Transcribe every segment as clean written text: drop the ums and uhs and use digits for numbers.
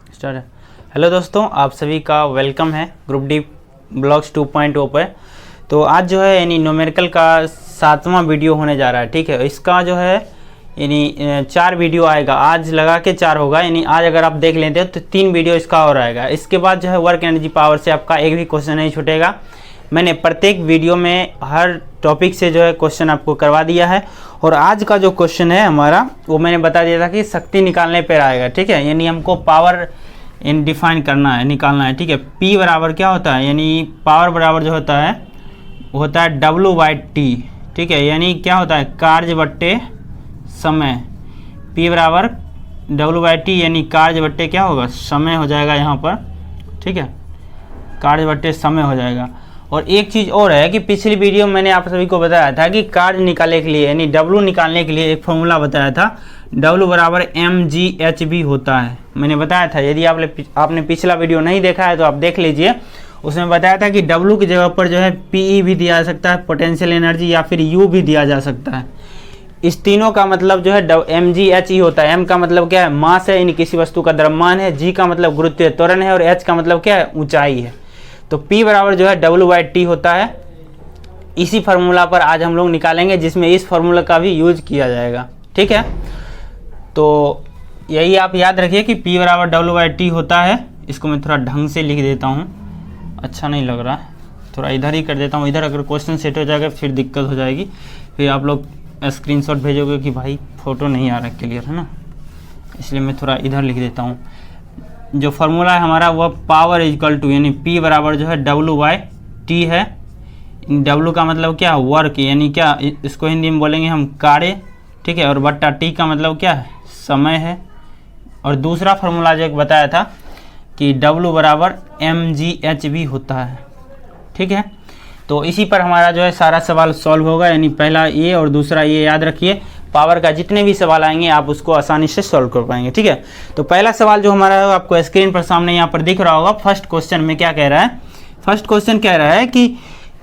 Start है। Hello दोस्तों, आप सभी का वेलकम है ग्रुप डी ब्लॉग्स 2.0 पर। तो आज जो है यानी न्यूमेरिकल का 7वां वीडियो होने जा रहा है। ठीक है, इसका जो है यानी 4 वीडियो आएगा, आज लगा के 4 होगा। यानी आज अगर आप देख लेते हो तो 3 वीडियो इसका और आएगा। इसके बाद जो है वर्क एनर्जी पावर से आपका एक भी क्वेश्चन नहीं छूटेगा। मैंने प्रत्येक वीडियो में हर टॉपिक से जो है क्वेश्चन आपको करवा दिया है। और आज का जो क्वेश्चन है हमारा, वो मैंने बता दिया था कि शक्ति निकालने पर आएगा। ठीक है, यानी हमको पावर इन डिफाइन करना है, निकालना है। ठीक है, P बराबर क्या होता है, यानी पावर बराबर जो होता है वो होता है W/T। ठीक है, यानी क्या होता है, कार्य बट्टे समय। P बराबर W/T यानी कार्य बट्टे क्या होगा, समय हो जाएगा यहाँ पर। ठीक है, कार्य बट्टे समय हो जाएगा। और एक चीज़ और है कि पिछली वीडियो में मैंने आप सभी को बताया था कि कार्य निकालने के लिए यानी W निकालने के लिए एक फॉर्मूला बताया था, W बराबर mgHb होता है। मैंने बताया था, यदि आपने पिछला वीडियो नहीं देखा है तो आप देख लीजिए। उसमें बताया था कि W की जगह पर जो है Pe भी दिया जा सकता है, पोटेंशियल एनर्जी, या फिर U भी दिया जा सकता है। इस तीनों का मतलब जो है mgHe होता है। M का मतलब क्या है, मास है, यानी किसी वस्तु का द्रव्यमान है। G का मतलब गुरुत्वीय त्वरण है, और H का मतलब क्या है, ऊंचाई है। तो P बराबर जो है W/T होता है। इसी फार्मूला पर आज हम लोग निकालेंगे, जिसमें इस फार्मूला का भी यूज किया जाएगा। ठीक है, तो यही आप याद रखिए कि P बराबर W/T होता है। इसको मैं थोड़ा ढंग से लिख देता हूँ, अच्छा नहीं लग रहा है, थोड़ा इधर ही कर देता हूँ। इधर अगर क्वेश्चन सेट हो जाएगा फिर दिक्कत हो जाएगी, फिर आप लोग स्क्रीनशॉट भेजोगे कि भाई फ़ोटो नहीं आ रहा क्लियर, है ना। इसलिए मैं थोड़ा इधर लिख देता हूँ। जो फार्मूला है हमारा वह पावर इक्वल टू, यानी P बराबर जो है W/T है। W का मतलब क्या है, वर्क, यानी क्या, इसको हिंदी में बोलेंगे हम कार्य। ठीक है, और बट्टा T का मतलब क्या है, समय है। और दूसरा फार्मूला जो बताया था कि W बराबर mgHb होता है। ठीक है, तो इसी पर हमारा जो है सारा सवाल सॉल्व होगा। यानी पहला ये और दूसरा ये याद रखिए। पावर का जितने भी सवाल आएंगे आप उसको आसानी से सॉल्व कर पाएंगे। ठीक है, तो पहला सवाल जो हमारा है आपको स्क्रीन पर सामने यहाँ पर दिख रहा होगा। फर्स्ट क्वेश्चन में क्या कह रहा है, फर्स्ट क्वेश्चन कह रहा है कि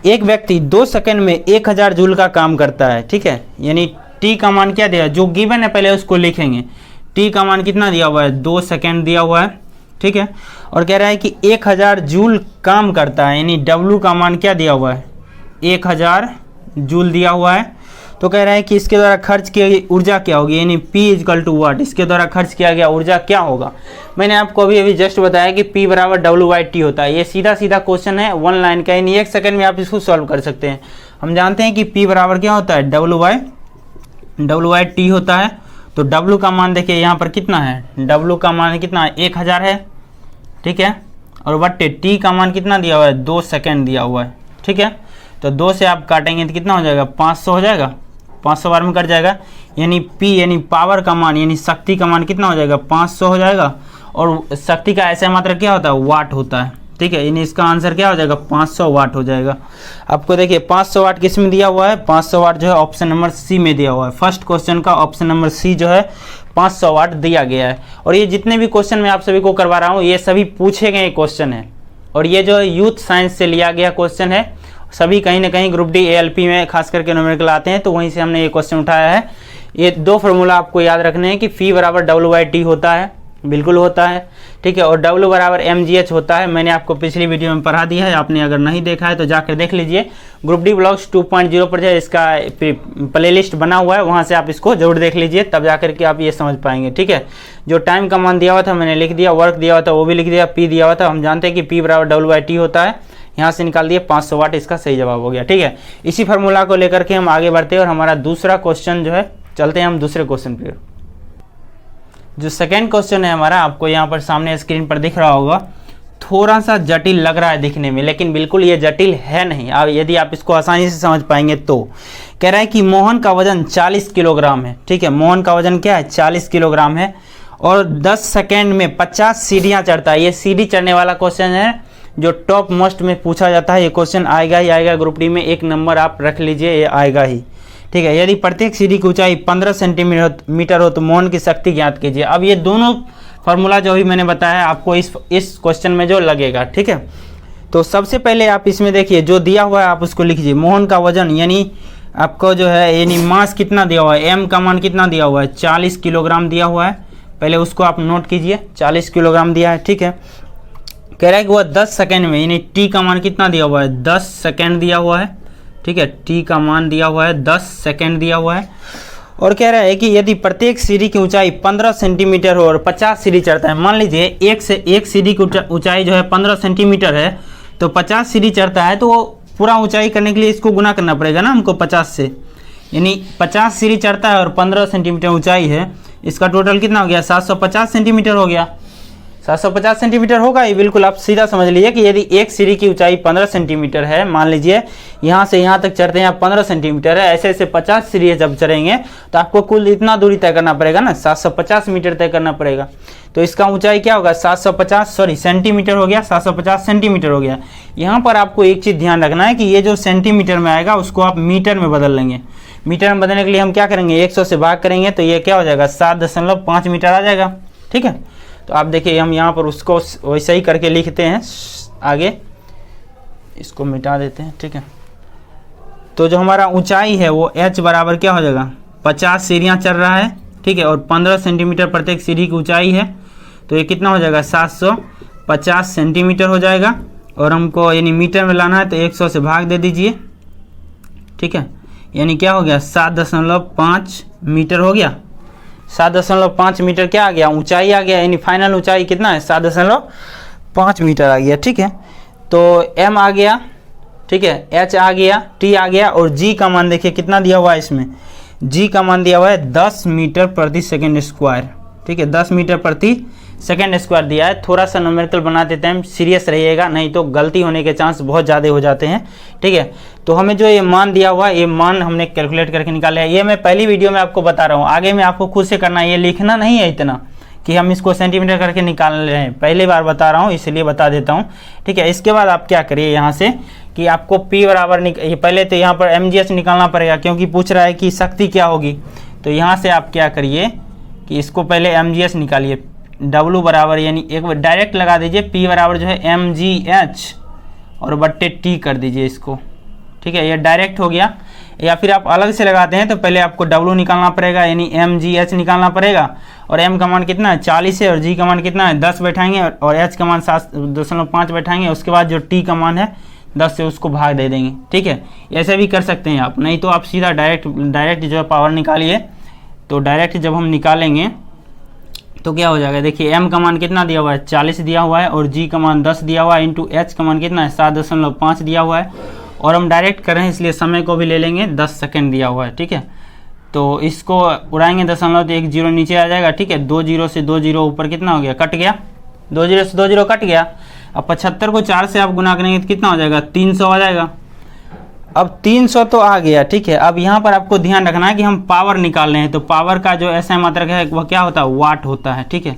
एक व्यक्ति 2 सेकंड में 1000 जूल का काम करता है। ठीक है, यानी T का मान क्या दिया, जो गिवन है पहले उसको लिखेंगे। T का मान कितना दिया हुआ है, 2 सेकंड दिया हुआ है। ठीक है, और कह रहा है कि 1000 जूल काम करता है, यानी W का मान क्या दिया हुआ है, 1000 जूल दिया हुआ है। तो कह रहा है कि इसके द्वारा खर्च की गई ऊर्जा क्या होगी, यानी P = वाट, इसके द्वारा खर्च किया गया ऊर्जा क्या होगा। मैंने आपको अभी जस्ट बताया कि P बराबर W/T होता है। ये सीधा सीधा क्वेश्चन है, 1 लाइन का, यानी 1 सेकंड में आप इसको सॉल्व कर सकते हैं। हम जानते हैं कि P बराबर क्या होता है, W/T होता है। तो W का मान देखिए यहाँ पर कितना है, W का मान कितना है, 1000 है। ठीक है, और बट्टे T का मान कितना दिया हुआ है, 2 सेकंड दिया हुआ है। ठीक है, तो 2 से आप काटेंगे तो कितना हो जाएगा, 500 हो जाएगा, 500 बार में कट जाएगा। यानी P यानी पावर का मान, यानी शक्ति का मान कितना हो जाएगा, 500 हो जाएगा। और शक्ति का ऐसा मात्रा क्या होता है, वाट होता है। ठीक है, यानी इसका आंसर क्या हो जाएगा, 500 वाट हो जाएगा। आपको देखिए 500 वाट किस में दिया हुआ है, 500 वाट जो है ऑप्शन नंबर C में दिया हुआ है। फर्स्ट क्वेश्चन का ऑप्शन नंबर C जो है 500 वाट दिया गया है। और ये जितने भी क्वेश्चन मैं आप सभी को करवा रहा हूँ ये सभी पूछे गए क्वेश्चन है, और ये जो यूथ साइंस से लिया गया क्वेश्चन है। सभी कहीं ना कहीं ग्रुप डी ALP में खास करके न्यूमेरिकल आते हैं, तो वहीं से हमने ये क्वेश्चन उठाया है। ये 2 फार्मूला आपको याद रखने हैं कि P बराबर W/T होता है, बिल्कुल होता है। ठीक है, और W बराबर mgH होता है। मैंने आपको पिछली वीडियो में पढ़ा दिया है, आपने अगर नहीं देखा है तो जाकर देख लीजिए। ग्रुप डी ब्लॉग्स 2.0 पर जो है इसका प्लेलिस्ट बना हुआ है, वहाँ से आप इसको जरूर देख लीजिए, तब जाकर के आप ये समझ पाएंगे। ठीक है, जो टाइम का मान दिया हुआ था मैंने लिख दिया, वर्क दिया हुआ था वो भी लिख दिया, P दिया हुआ था। हम जानते हैं कि P बराबर W/T होता है, यहाँ से निकाल दिए 500 वाट, इसका सही जवाब हो गया। ठीक है, इसी फार्मूला को लेकर के हम आगे बढ़ते हैं, और हमारा दूसरा क्वेश्चन जो है, चलते हैं हम दूसरे क्वेश्चन पर। जो सेकेंड क्वेश्चन है हमारा, आपको यहाँ पर सामने स्क्रीन पर दिख रहा होगा। थोड़ा सा जटिल लग रहा है दिखने में, लेकिन बिल्कुल ये जटिल है नहीं। यदि आप इसको आसानी से समझ पाएंगे तो कह रहा है कि मोहन का वजन 40 किलोग्राम है। ठीक है, मोहन का वजन क्या है, 40 किलोग्राम है, और 10 सेकेंड में 50 सीढ़ियाँ चढ़ता है। ये सीढ़ी चढ़ने वाला क्वेश्चन है जो टॉप मोस्ट में पूछा जाता है। ये क्वेश्चन आएगा ही आएगा, ग्रुप डी में 1 नंबर आप रख लीजिए, ये आएगा ही। ठीक है, यदि प्रत्येक सीढ़ी की ऊंचाई 15 सेंटीमीटर हो तो मोहन की शक्ति ज्ञात कीजिए। अब ये दोनों फार्मूला जो भी मैंने बताया आपको इस क्वेश्चन में जो लगेगा। ठीक है, तो सबसे पहले आप इसमें देखिए जो दिया हुआ है आप उसको लिखिए। मोहन का वजन यानी आपको जो है यानी मास कितना दिया हुआ है, M का मान कितना दिया हुआ है, 40 किलोग्राम दिया हुआ है। पहले उसको आप नोट कीजिए। 40 किलोग्राम दिया है, ठीक है। कह रहा है कि वह 10 सेकेंड में, यानी टी का मान कितना दिया हुआ है, 10 सेकेंड दिया हुआ है, ठीक है। टी का मान दिया हुआ है 10 सेकेंड दिया हुआ है। और कह रहा है कि यदि प्रत्येक सीढ़ी की ऊंचाई 15 सेंटीमीटर हो और 50 सीढ़ी चढ़ता है, मान लीजिए एक सीढ़ी की ऊंचाई जो है 15 सेंटीमीटर है, तो 50 सीढ़ी चढ़ता है, तो वो पूरा ऊंचाई करने के लिए इसको गुना करना पड़ेगा ना हमको 50 से, यानी 50 सीढ़ी चढ़ता है और 15 सेंटीमीटर ऊंचाई है, इसका टोटल कितना हो गया, 750 सेंटीमीटर हो गया। 750 सेंटीमीटर होगा ये, बिल्कुल आप सीधा समझ लीजिए कि यदि एक सीढ़ी की ऊंचाई 15 सेंटीमीटर है, मान लीजिए यहाँ से यहाँ तक चढ़ते हैं आप 15 सेंटीमीटर है, ऐसे ऐसे 50 सीढ़ी जब चढ़ेंगे तो आपको कुल इतना दूरी तय करना पड़ेगा ना, 750 मीटर तय करना पड़ेगा। तो इसका ऊंचाई क्या होगा, 750 सेंटीमीटर हो गया, 750 सेंटीमीटर हो गया। यहाँ पर आपको एक चीज़ ध्यान रखना है कि ये जो सेंटीमीटर में आएगा उसको आप मीटर में बदल लेंगे। मीटर में बदलने के लिए हम क्या करेंगे, 100 से भाग करेंगे तो ये क्या हो जाएगा, 7.5 मीटर आ जाएगा, ठीक है। तो आप देखिए हम यहाँ पर उसको वैसे ही करके लिखते हैं आगे, इसको मिटा देते हैं, ठीक है। तो जो हमारा ऊंचाई है वो h बराबर क्या हो जाएगा, 50 सीढ़ियाँ चढ़ रहा है, ठीक है, और 15 सेंटीमीटर प्रत्येक सीढ़ी की ऊंचाई है, तो ये कितना हो जाएगा, 750 सेंटीमीटर हो जाएगा। और हमको यानी मीटर में लाना है तो 100 से भाग दे दीजिए, ठीक है, यानी क्या हो गया, 7.5 मीटर हो गया। 7.5 मीटर क्या आ गया, ऊंचाई आ गया, यानी फाइनल ऊंचाई कितना है, 7.5 मीटर आ गया, ठीक है। तो m आ गया, ठीक है, h आ गया, t आ गया, और g का मान देखिए कितना दिया हुआ है इसमें, g का मान दिया हुआ है 10 मीटर प्रति सेकेंड स्क्वायर, ठीक है, 10 मीटर प्रति सेकेंड स्क्वायर दिया है। थोड़ा सा न्यूमेरिकल बनाते टाइम सीरियस रहिएगा, नहीं तो गलती होने के चांस बहुत ज़्यादा हो जाते हैं, ठीक है। तो हमें जो ये मान दिया हुआ है, ये मान हमने कैलकुलेट करके निकाला है। ये मैं पहली वीडियो में आपको बता रहा हूँ, आगे में आपको खुद से करना है, ये लिखना नहीं है इतना कि हम इसको सेंटीमीटर करके निकाल रहे हैं, पहली बार बता रहा हूँ इसलिए बता देता हूँ, ठीक है। इसके बाद आप क्या करिए यहाँ से कि आपको P बराबर पहले तो यहाँ पर mgs निकालना पड़ेगा, क्योंकि पूछ रहा है कि शक्ति क्या होगी। तो यहाँ से आप क्या करिए कि इसको पहले mgs निकालिए, W बराबर यानी एक बार डायरेक्ट लगा दीजिए, P बराबर जो है mgh और बट्टे T कर दीजिए इसको, ठीक है, ये डायरेक्ट हो गया। या फिर आप अलग से लगाते हैं तो पहले आपको W निकालना पड़ेगा, यानी mgh निकालना पड़ेगा, और m का मान कितना है 40 है, और g का मान कितना है 10 बैठाएंगे, और h का मान 7.5 बैठाएंगे, उसके बाद जो t का मान है 10 से उसको भाग दे देंगे, ठीक है। ऐसे भी कर सकते हैं आप, नहीं तो आप सीधा डायरेक्ट जो है पावर निकालिए। तो डायरेक्ट जब हम निकालेंगे तो क्या हो जाएगा, देखिए m का मान कितना दिया हुआ है 40 दिया हुआ है, और g का मान 10 दिया हुआ है, इंटू h का मान कितना है 7.5 दिया हुआ है, और हम डायरेक्ट कर रहे हैं इसलिए समय को भी ले लेंगे, 10 सेकेंड दिया हुआ है, ठीक है। तो इसको उड़ाएंगे दशमलव तो एक जीरो नीचे आ जाएगा, ठीक है। 2 जीरो से 2 जीरो ऊपर कितना हो गया, कट गया, 2 जीरो से 2 जीरो कट गया। अब 75 को 4 से आप गुना करेंगे तो कितना हो जाएगा, 300 आ जाएगा। अब 300 तो आ गया, ठीक है। अब यहाँ पर आपको ध्यान रखना है कि हम पावर निकाल रहे हैं, तो पावर का जो ऐसा मात्रक है वह क्या होता है, वाट होता है, ठीक है।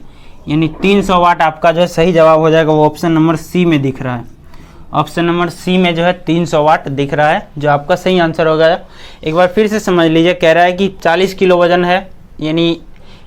यानी 300 वाट आपका जो है सही जवाब हो जाएगा, वो ऑप्शन नंबर सी में दिख रहा है। ऑप्शन नंबर सी में जो है 300 वाट दिख रहा है, जो आपका सही आंसर होगा। एक बार फिर से समझ लीजिए, कह रहा है कि 40 किलो वजन है, यानी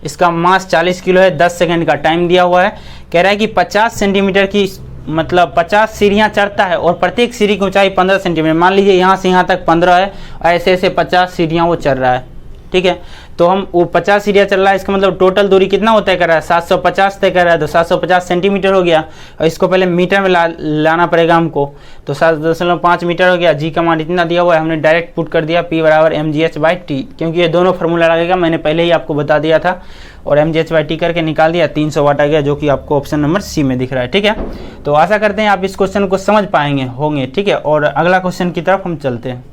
इसका मास 40 किलो है, 10 सेकंड का टाइम दिया हुआ है। कह रहा है कि 50 सेंटीमीटर की मतलब 50 सीढ़ियाँ चढ़ता है, और प्रत्येक सीढ़ी की ऊंचाई 15 सेंटीमीटर, मान लीजिए यहाँ से यहाँ तक 15 है, और ऐसे ऐसे 50 सीढ़ियाँ वो चढ़ रहा है, ठीक है। तो हम वो 50 सीढ़ियाँ चल रहा है, इसका मतलब टोटल दूरी कितना होता है कर रहा है, 750 तय कर रहा है, तो 750 सेंटीमीटर हो गया, और इसको पहले मीटर में लाना पड़ेगा हमको, तो 7.5 मीटर हो गया। जी का मान इतना दिया हुआ है, हमने डायरेक्ट पुट कर दिया P बराबर mgh/t, क्योंकि ये दोनों फार्मूला लगेगा, मैंने पहले ही आपको बता दिया था, और mgh/t करके निकाल दिया, 300 वाट आ गया, जो कि आपको ऑप्शन नंबर सी में दिख रहा है, ठीक है। तो आशा करते हैं आप इस क्वेश्चन को समझ पाएंगे होंगे, ठीक है। और अगला क्वेश्चन की तरफ हम चलते हैं।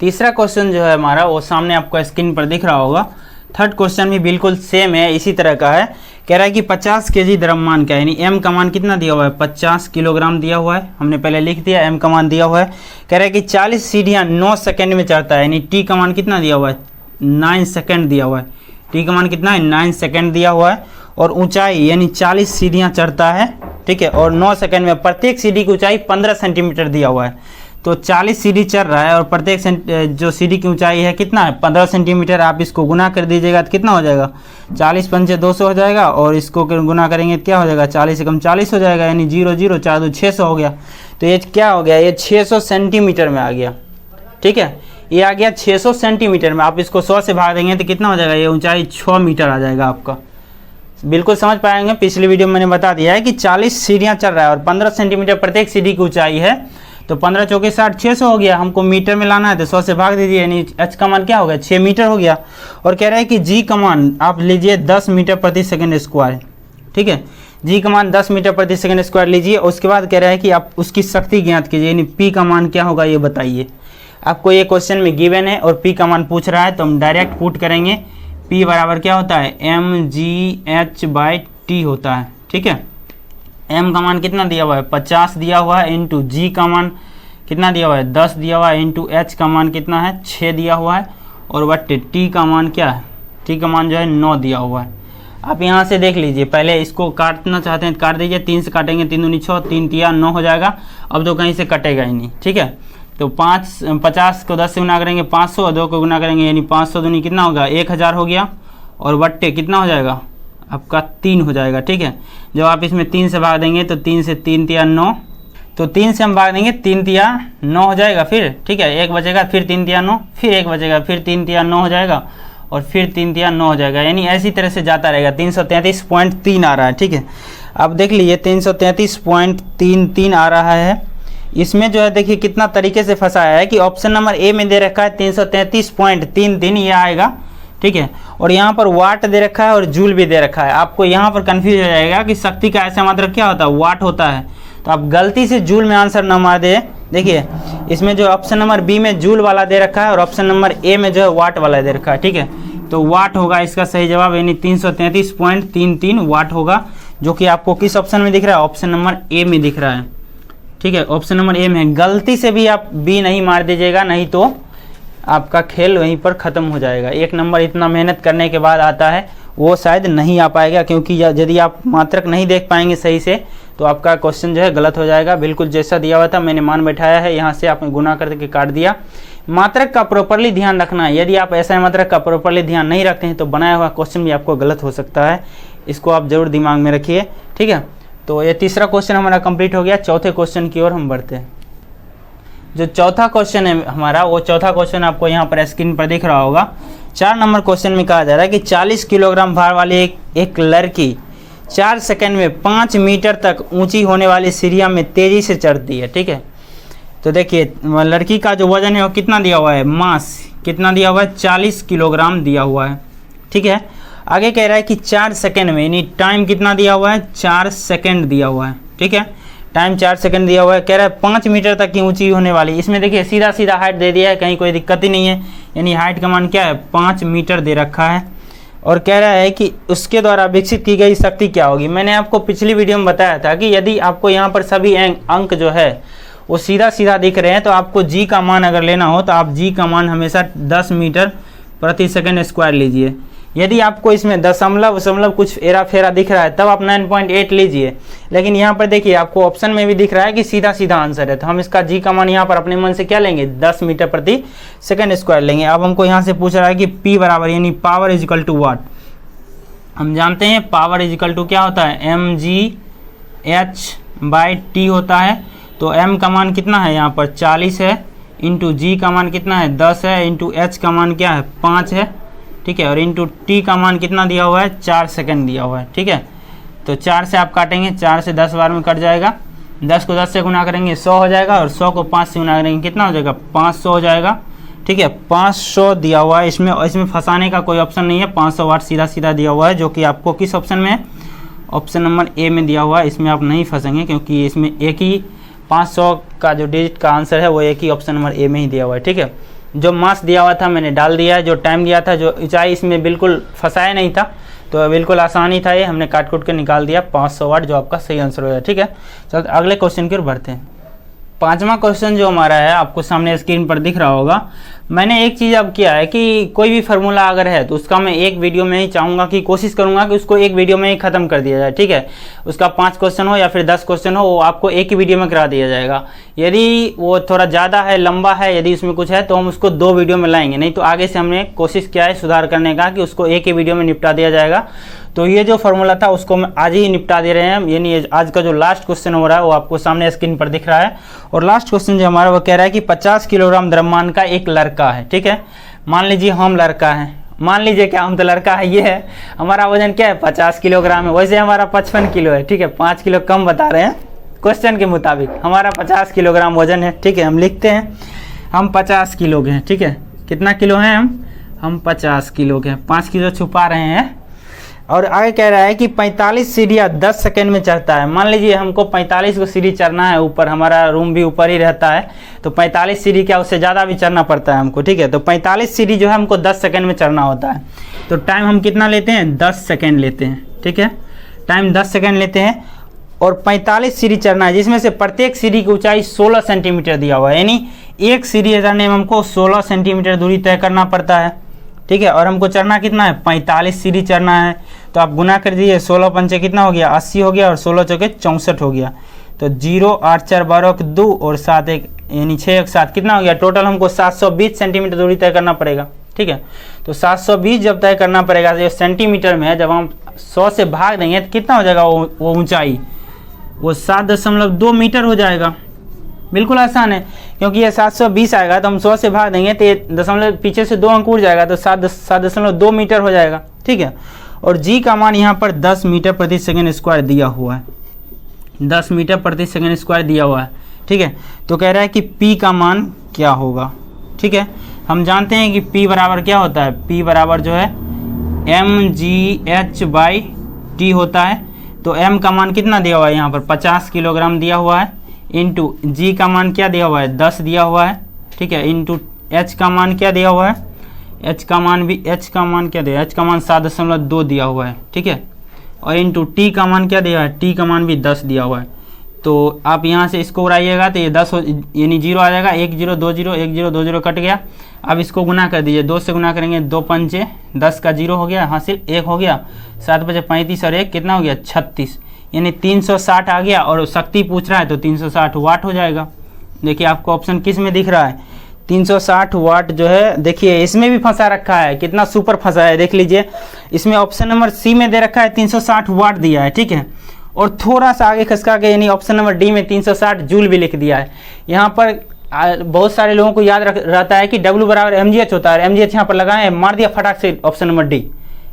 तीसरा क्वेश्चन जो है हमारा, वो सामने आपको स्क्रीन पर दिख रहा होगा। थर्ड क्वेश्चन भी बिल्कुल सेम है, इसी तरह का है। कह रहा है कि 50 केजी द्रव्यमान का, यानी m का मान कितना दिया हुआ है, 50 किलोग्राम दिया हुआ है, हमने पहले लिख दिया, m का मान दिया हुआ है। कह रहा है कि 40 सीढ़ियाँ 9 सेकंड में चढ़ता है, यानी t का मान कितना दिया हुआ है, 9 सेकंड दिया हुआ है, t का मान कितना है 9 सेकंड दिया हुआ है, और ऊंचाई यानी 40 सीढ़ियाँ चढ़ता है, ठीक है, और 9 सेकंड में प्रत्येक सीढ़ी की ऊंचाई 15 सेंटीमीटर दिया हुआ है। तो 40 सीढ़ी चढ़ रहा है, और प्रत्येक जो सीढ़ी की ऊंचाई है कितना है, 15 सेंटीमीटर। आप इसको गुना कर दीजिएगा तो कितना हो जाएगा, 40 पंचे 200 हो जाएगा, और इसको गुना करेंगे तो क्या हो जाएगा, 40 से कम 40 हो जाएगा, यानी 0 0 4 2 600 हो गया। तो ये क्या हो गया, ये 600 सेंटीमीटर में आ गया, ठीक है, ये आ गया 600 सेंटीमीटर में। आप इसको 100 से भाग देंगे तो कितना हो जाएगा, ये ऊंचाई 6 मीटर आ जाएगा आपका, बिल्कुल समझ पाएंगे। पिछली वीडियो में मैंने बता दिया है कि 40 सीढ़ियाँ चढ़ रहा है और 15 सेंटीमीटर प्रत्येक सीढ़ी की ऊंचाई है, तो 15 चौके 60, 600 हो गया। हमको मीटर में लाना है तो 100 से भाग दीजिए, यानी एच का मान क्या हो गया, 6 मीटर हो गया। और कह रहा है कि जी का मान आप लीजिए 10 मीटर प्रति सेकंड स्क्वायर, ठीक है। जी का मान 10 मीटर प्रति सेकंड स्क्वायर लीजिए। उसके बाद कह रहा है कि आप उसकी शक्ति ज्ञात कीजिए, यानी पी का मान क्या होगा ये बताइए। आपको ये क्वेश्चन में गिवन है और पी का मान पूछ रहा है, तो हम डायरेक्ट पुट करेंगे। पी बराबर क्या होता है, mgh/t होता है, ठीक है। m का मान कितना दिया हुआ है, 50 दिया हुआ है, इंटू जी का मान कितना दिया हुआ है, 10 दिया हुआ है, इंटू h का मान कितना है, 6 दिया हुआ है, और बट्टे t का मान क्या है, t का मान जो है 9 दिया हुआ है। आप यहाँ से देख लीजिए, पहले इसको काटना चाहते हैं तो काट दीजिए, 3 से काटेंगे 3 दूनी 6, 3 तिया 9 हो जाएगा। अब तो कहीं से कटेगा ही नहीं, ठीक है। तो 50 को 10 से गुना करेंगे 500, और 2 को गुना करेंगे यानी 500 दूनी कितना होगा, 1000 हो गया, और बट्टे कितना हो जाएगा आपका 3 हो जाएगा, ठीक है। जब आप इसमें 3 से भाग देंगे तो 3 से 3 तिया 9, तो 3 से हम भाग देंगे 3 तिया 9 हो जाएगा फिर, ठीक है। 1 बचेगा, फिर 3 तिया 9, फिर 1 बचेगा, फिर 3 तिया 9 हो जाएगा, और फिर 3 तिया 9 हो जाएगा, यानी ऐसी तरह से जाता रहेगा। 333.3 आ रहा है, ठीक है। अब देख लीजिए 333.33 आ रहा है। इसमें जो है देखिए कितना तरीके से फंसाया है कि ऑप्शन नंबर ए में दे रखा है 333.33 ये आएगा, ठीक है। और यहाँ पर वाट दे रखा है और जूल भी दे रखा है। आपको यहाँ पर कंफ्यूज हो जाएगा कि शक्ति का ऐसा मात्रक क्या होता है, वाट होता है। तो आप गलती से जूल में आंसर न मार दे। देखिए इसमें जो ऑप्शन नंबर बी में जूल वाला दे रखा है और ऑप्शन नंबर ए में जो है वाट वाला दे रखा है, ठीक है। तो वाट होगा इसका सही जवाब, यानी 333.33 वाट होगा, जो कि आपको किस ऑप्शन में दिख रहा है, ऑप्शन नंबर ए में दिख रहा है, ठीक है। ऑप्शन नंबर ए में गलती से भी आप बी नहीं मार दीजिएगा, नहीं तो आपका खेल वहीं पर ख़त्म हो जाएगा। 1 नंबर इतना मेहनत करने के बाद आता है, वो शायद नहीं आ पाएगा, क्योंकि यदि आप मात्रक नहीं देख पाएंगे सही से तो आपका क्वेश्चन जो है गलत हो जाएगा। बिल्कुल जैसा दिया हुआ था मैंने मान बैठाया है, यहाँ से आपने गुना करके काट दिया। मात्रक का प्रॉपरली ध्यान रखना है। यदि आप ऐसा मात्रक का प्रॉपरली ध्यान नहीं रखते हैं तो बनाया हुआ क्वेश्चन भी आपको गलत हो सकता है। इसको आप जरूर दिमाग में रखिए, ठीक है। तो ये तीसरा क्वेश्चन हमारा कंप्लीट हो गया। चौथे क्वेश्चन की ओर हम बढ़ते हैं। जो चौथा क्वेश्चन है हमारा, वो चौथा क्वेश्चन आपको यहाँ पर स्क्रीन पर दिख रहा होगा। 4 नंबर क्वेश्चन में कहा जा रहा है कि 40 किलोग्राम भार वाली एक लड़की 4 सेकंड में 5 मीटर तक ऊंची होने वाली सीढ़ियाँ में तेजी से चढ़ती है, ठीक है। तो देखिए लड़की का जो वजन है वो कितना दिया हुआ है, मास कितना दिया हुआ है, 40 किलोग्राम दिया हुआ है, ठीक है। आगे कह रहा है कि 4 सेकंड में, यानी टाइम कितना दिया हुआ है, 4 सेकंड दिया हुआ है, ठीक है। टाइम 4 सेकंड दिया हुआ है। कह रहा है 5 मीटर तक की ऊंची होने वाली। इसमें देखिए सीधा सीधा हाइट दे दिया है, कहीं कोई दिक्कत ही नहीं है, यानी हाइट का मान क्या है, 5 मीटर दे रखा है। और कह रहा है कि उसके द्वारा विकसित की गई शक्ति क्या होगी। मैंने आपको पिछली वीडियो में बताया था कि यदि आपको यहाँ पर सभी अंक जो है वो सीधा सीधा दिख रहे हैं तो आपको जी का मान अगर लेना हो तो आप जी का मान हमेशा 10 मीटर प्रति सेकंड स्क्वायर लीजिए। यदि आपको इसमें दशमलव कुछ एरा फेरा दिख रहा है तब आप 9.8 लीजिए, लेकिन यहाँ पर देखिए आपको ऑप्शन में भी दिख रहा है कि सीधा सीधा आंसर है, तो हम इसका जी का मान यहाँ पर अपने मन से क्या लेंगे, 10 मीटर प्रति सेकंड स्क्वायर लेंगे। अब हमको यहाँ से पूछ रहा है कि P बराबर यानी पावर इज इक्वल टू वाट। हम जानते हैं पावर इज इक्वल टू क्या होता है, mgh/t होता है। तो m का मान कितना है यहाँ पर 40 है, इंटू जी का मान कितना है 10 है, इंटू h का मान क्या है 5 है, ठीक है। और इंटू टी का मान कितना दिया हुआ है, 4 सेकंड दिया हुआ है, ठीक है। तो 4 से आप काटेंगे, 4 से 10 बार में कट जाएगा, 10 को 10 से गुना करेंगे 100 हो जाएगा, और 100 को 5 से गुना करेंगे कितना हो जाएगा, 500 हो जाएगा, ठीक है। 500 दिया हुआ है। इसमें फंसाने का कोई ऑप्शन नहीं है, 500 वाट सीधा सीधा दिया हुआ है, जो कि आपको किस ऑप्शन में है, ऑप्शन नंबर ए में दिया हुआ है। इसमें आप नहीं फंसेंगे क्योंकि इसमें एक ही 500 का जो डिजिट का आंसर है वो एक ही ऑप्शन नंबर ए में ही दिया हुआ है, ठीक है। जो मास दिया हुआ था मैंने डाल दिया है, जो टाइम दिया था, जो ऊंचाई इसमें बिल्कुल फंसाया नहीं था, तो बिल्कुल आसान ही था ये, हमने काट कूट के निकाल दिया 500 वाट, जो आपका सही आंसर हो जाए, ठीक है। चलो अगले क्वेश्चन की ओर बढ़ते हैं। 5वां क्वेश्चन जो हमारा है आपको सामने स्क्रीन पर दिख रहा होगा। मैंने एक चीज़ अब किया है कि कोई भी फार्मूला अगर है तो उसका मैं एक वीडियो में ही चाहूँगा कि कोशिश करूँगा कि उसको एक वीडियो में ही ख़त्म कर दिया जाए, ठीक है। उसका 5 क्वेश्चन हो या फिर 10 क्वेश्चन हो, वो आपको एक ही वीडियो में करा दिया जाएगा। यदि वो थोड़ा ज़्यादा है, लंबा है, यदि उसमें कुछ है तो हम उसको 2 वीडियो में लाएंगे, नहीं तो आगे से हमने कोशिश किया है सुधार करने का कि उसको एक ही वीडियो में निपटा दिया जाएगा। तो ये जो फार्मूला था उसको हम आज ही निपटा दे रहे हैं, यानी आज का जो लास्ट क्वेश्चन हो रहा है वो आपको सामने स्क्रीन पर दिख रहा है। और लास्ट क्वेश्चन जो हमारा वो कह रहा है कि 50 किलोग्राम द्रव्यमान का एक लड़का है, ठीक है। मान लीजिए हम लड़का है मान लीजिए क्या हम तो लड़का है, ये है हमारा वजन क्या है 50 किलोग्राम है, वैसे हमारा 55 किलो है, ठीक है 5 किलो कम बता रहे हैं क्वेश्चन के मुताबिक, हमारा 50 किलोग्राम वजन है, ठीक है। हम लिखते हैं हम 50 किलो के हैं, ठीक है। कितना किलो हैं हम 50 किलो के हैं, 5 किलो छुपा रहे हैं। और आगे कह रहा है कि 45 सीढ़ियाँ 10 सेकंड में चढ़ता है। मान लीजिए हमको 45 को सीढ़ी चढ़ना है ऊपर, हमारा रूम भी ऊपर ही रहता है, तो 45 सीढ़ी क्या उससे ज़्यादा भी चढ़ना पड़ता है हमको, ठीक है। तो 45 सीढ़ी जो है हमको 10 सेकंड में चढ़ना होता है। तो टाइम हम कितना लेते हैं 10 सेकंड लेते हैं, ठीक है। टाइम 10 सेकंड लेते हैं और 45 सीढ़ी चढ़ना है, जिसमें से प्रत्येक सीढ़ी की ऊंचाई 16 सेंटीमीटर दिया हुआ है, यानी एक सीढ़ी चढ़ने में हमको 16 सेंटीमीटर दूरी तय करना पड़ता है, ठीक है। और हमको चढ़ना कितना है 45 सीढ़ी चढ़ना है। तो आप गुना कर दीजिए, 16 पंचे कितना हो गया 80 हो गया और 16 चौके 64 हो गया। तो 0 8 4 12 के 2 और 7 1 यानी 6 1 7 कितना हो गया, टोटल हमको 720 सेंटीमीटर दूरी तय करना पड़ेगा, ठीक है। तो 720 जब तय करना पड़ेगा, जो सेंटीमीटर में है, जब हम 100 से भाग देंगे तो कितना हो जाएगा वो ऊंचाई, वो 7.2 मीटर हो जाएगा। बिल्कुल आसान है, क्योंकि ये 720 आएगा तो हम 100 से भाग देंगे तो ये दशमलव पीछे से 2 अंक उड़ जाएगा, तो 7.2 मीटर हो जाएगा, ठीक है। और जी का मान यहाँ पर 10 मीटर प्रति सेकंड स्क्वायर दिया हुआ है, 10 मीटर प्रति सेकंड स्क्वायर दिया हुआ है, ठीक है। तो कह रहा है कि P का मान क्या होगा, ठीक है। हम जानते हैं कि P बराबर क्या होता है, P बराबर जो है mgh/t होता है। तो m का मान कितना दिया हुआ है यहाँ पर 50 किलोग्राम दिया हुआ है, इंटू g का मान क्या दिया हुआ है 10 दिया हुआ है, ठीक है। इंटू h का मान क्या दिया हुआ है, h का मान क्या दिया, h का मान 7.2 दिया हुआ है, ठीक है। और इंटू t का मान क्या दिया है, t का मान भी 10 दिया हुआ है। तो आप यहाँ से इसको उड़ाइएगा तो ये 10 यानी 0 आ जाएगा, 1 0 2 0 1 0 2 0 कट गया। अब इसको गुना कर दीजिए, 2 से गुना करेंगे 2 पंचे 10 का 0 हो गया, हासिल 1 हो गया, 7 बचे 35 और 1 कितना हो गया 36, यानी 360 आ गया। और शक्ति पूछ रहा है तो 360 वाट हो जाएगा। देखिए आपको ऑप्शन किस में दिख रहा है 360 वाट जो है, देखिए इसमें भी फंसा रखा है, कितना सुपर फंसा है देख लीजिए। इसमें ऑप्शन नंबर सी में दे रखा है 360 वाट दिया है, ठीक है। और थोड़ा सा आगे खसका के यानी ऑप्शन नंबर डी में 360 जूल भी लिख दिया है। यहाँ पर बहुत सारे लोगों को याद रहता है कि W बराबर mgh होता है, mgh यहाँ पर लगाए मार दिया फटाक से ऑप्शन नंबर डी,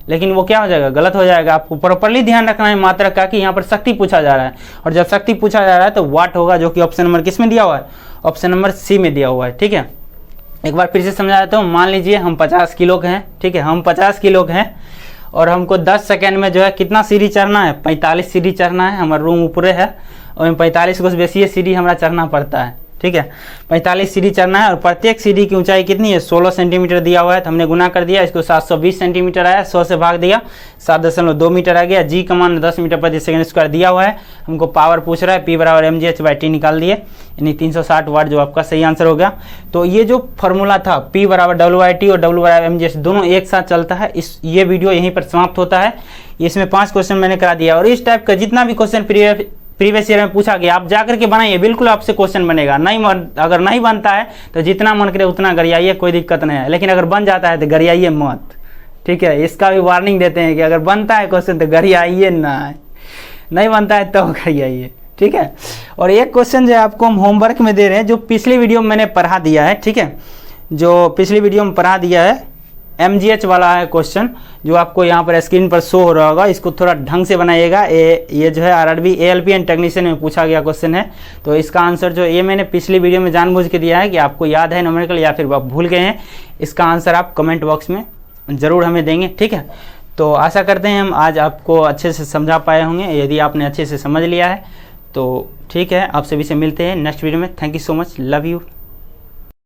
लेकिन वो क्या हो जाएगा गलत हो जाएगा। आपको प्रॉपर्ली ध्यान रखना है मात्रा का कि यहाँ पर शक्ति पूछा जा रहा है, और जब शक्ति पूछा जा रहा है तो वाट होगा, जो कि ऑप्शन नंबर किस में दिया हुआ है, ऑप्शन नंबर सी में दिया हुआ है, ठीक है। एक बार फिर से समझा देता हूँ। मान लीजिए हम 50 किलो के हैं, ठीक है, हम 50 किलो के हैं और हमको 10 सेकंड में जो है कितना सीढ़ी चढ़ना है 45 सीढ़ी चढ़ना है। हमारा रूम ऊपरे है और 45 को बेसी सीढ़ी हमारा चढ़ना पड़ता है, ठीक है। 45 सीढ़ी चढ़ना है और प्रत्येक सीढ़ी की ऊंचाई कितनी है 16 सेंटीमीटर दिया हुआ है। तो हमने गुना कर दिया, इसको 720 सेंटीमीटर आया, 100 से भाग दिया 7.2 मीटर आ गया। जी का मान 10 मीटर प्रति सेकंड स्क्वायर दिया हुआ है। हमको पावर पूछ रहा है, P बराबर mgh/t निकाल दिए, यानी 360 वाट जो आपका सही आंसर हो गया। तो ये जो फॉर्मूला था P बराबर W/t और W बराबर mgh दोनों एक साथ चलता है। ये वीडियो यहीं पर समाप्त होता है। इसमें 5 क्वेश्चन मैंने करा दिया और इस टाइप का जितना भी क्वेश्चन प्रीवियस ईयर में पूछा गया आप जाकर के बनाइए, बिल्कुल आपसे क्वेश्चन बनेगा। अगर नहीं बनता है तो जितना मन करे उतना गरियाइए, कोई दिक्कत नहीं है, लेकिन अगर बन जाता है तो गरियाइए मत, ठीक है। इसका भी वार्निंग देते हैं कि अगर बनता है क्वेश्चन तो गरियाइए ना, नहीं बनता है तो गरियाइए, ठीक है। और एक क्वेश्चन जो आपको हम होमवर्क में दे रहे हैं, जो पिछली वीडियो में मैंने पढ़ा दिया है, ठीक है, जो पिछली वीडियो में पढ़ा दिया है mgh वाला है क्वेश्चन, जो आपको यहाँ पर स्क्रीन पर शो हो रहा होगा। इसको थोड़ा ढंग से बनाइएगा। ये जो है RRB ALP एंड टेक्नीशियन में पूछा गया क्वेश्चन है। तो इसका आंसर जो ये मैंने पिछली वीडियो में जानबूझ के दिया है कि आपको याद है न्यूमेरिकल या फिर आप भूल गए हैं, इसका आंसर आप कमेंट बॉक्स में ज़रूर हमें देंगे, ठीक है। तो आशा करते हैं हम आज आपको अच्छे से समझा पाए होंगे। यदि आपने अच्छे से समझ लिया है तो ठीक है, आप सभी से मिलते हैं नेक्स्ट वीडियो में। Thank you so much, love you.